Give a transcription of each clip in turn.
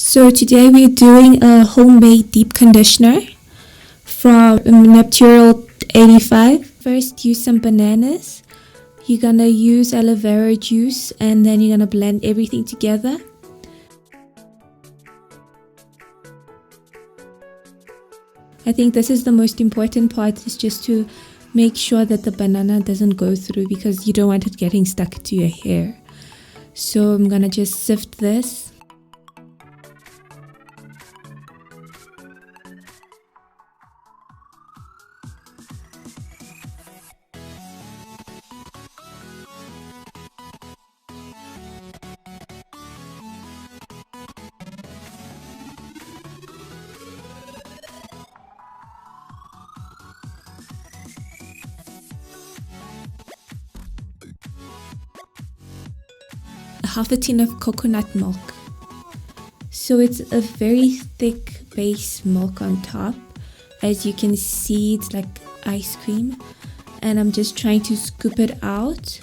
So today we're doing a homemade deep conditioner from Naptural85. First, use some bananas. You're gonna use aloe vera juice and then you're gonna blend everything together. I think this is the most important part, is just to make sure that the banana doesn't go through, because you don't want it getting stuck to your hair. So I'm gonna just sift this. Half a tin of coconut milk. So it's a very thick base milk on top. As you can see, it's like ice cream, and I'm just trying to scoop it out.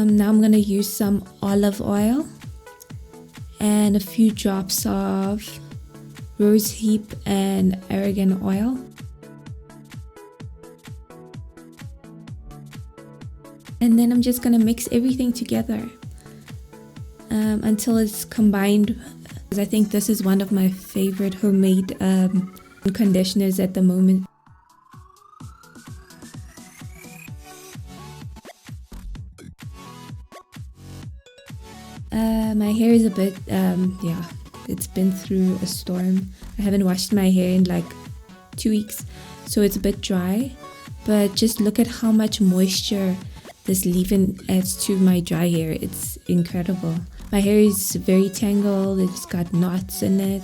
Now I'm going to use some olive oil and a few drops of Roship and Argan oil. And then I'm just going to mix everything together until it's combined. I think this is one of my favorite homemade conditioners at the moment. My hair is a bit, it's been through a storm. I haven't washed my hair in like 2 weeks, so it's a bit dry. But just look at how much moisture this leave-in adds to my dry hair. It's incredible. My hair is very tangled, it's got knots in it.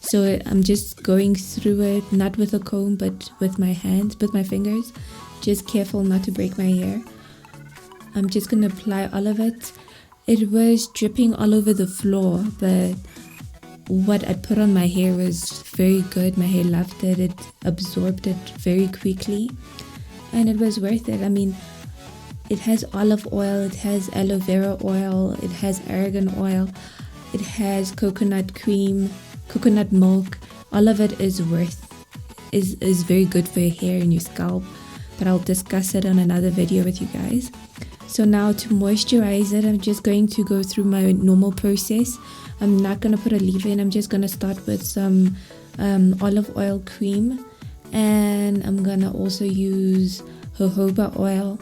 So I'm just going through it, not with a comb, but with my hands, with my fingers. Just careful not to break my hair. I'm just gonna apply all of it. It was dripping all over the floor, but what I put on my hair was very good. My hair loved it. It absorbed it very quickly, and it was worth it. I mean, it has olive oil, it has aloe vera oil, it has argan oil, it has coconut cream, coconut milk. All of it is very good for your hair and your scalp, but I'll discuss it on another video with you guys. So now to moisturize it, I'm just going to go through my normal process. I'm not going to put a leave-in. I'm just going to start with some olive oil cream, and I'm going to also use jojoba oil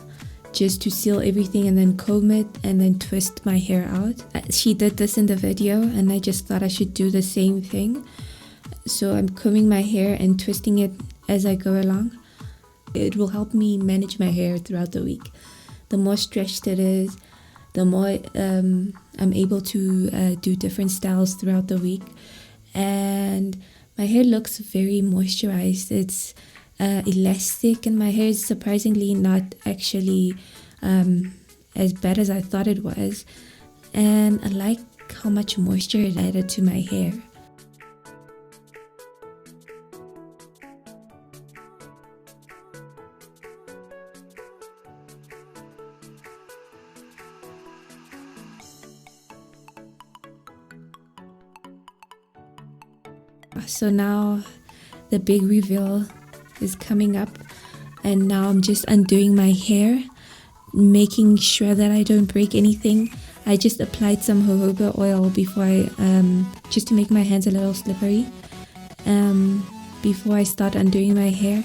just to seal everything, and then comb it and then twist my hair out. She did this in the video and I just thought I should do the same thing. So I'm combing my hair and twisting it as I go along. It will help me manage my hair throughout the week. The more stretched it is, the more I'm able to do different styles throughout the week. And my hair looks very moisturized. It's elastic, and my hair is surprisingly not actually as bad as I thought it was. And I like how much moisture it added to my hair. So now the big reveal is coming up, and now I'm just undoing my hair, making sure that I don't break anything. I just applied some jojoba oil before just to make my hands a little slippery before I start undoing my hair.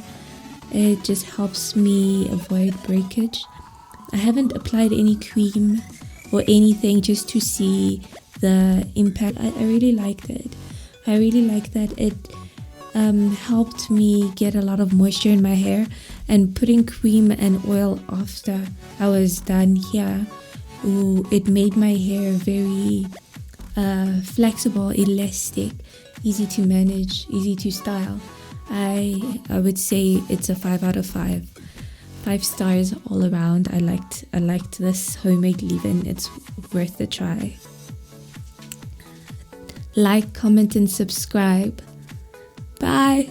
It just helps me avoid breakage. I haven't applied any cream or anything, just to see the impact. I really liked it. I really like that it helped me get a lot of moisture in my hair, and putting cream and oil after I was done here, it made my hair very flexible, elastic, easy to manage, easy to style. I would say it's a 5 out of 5. 5 stars all around. I liked this homemade leave-in. It's worth a try. Like, comment and subscribe. Bye.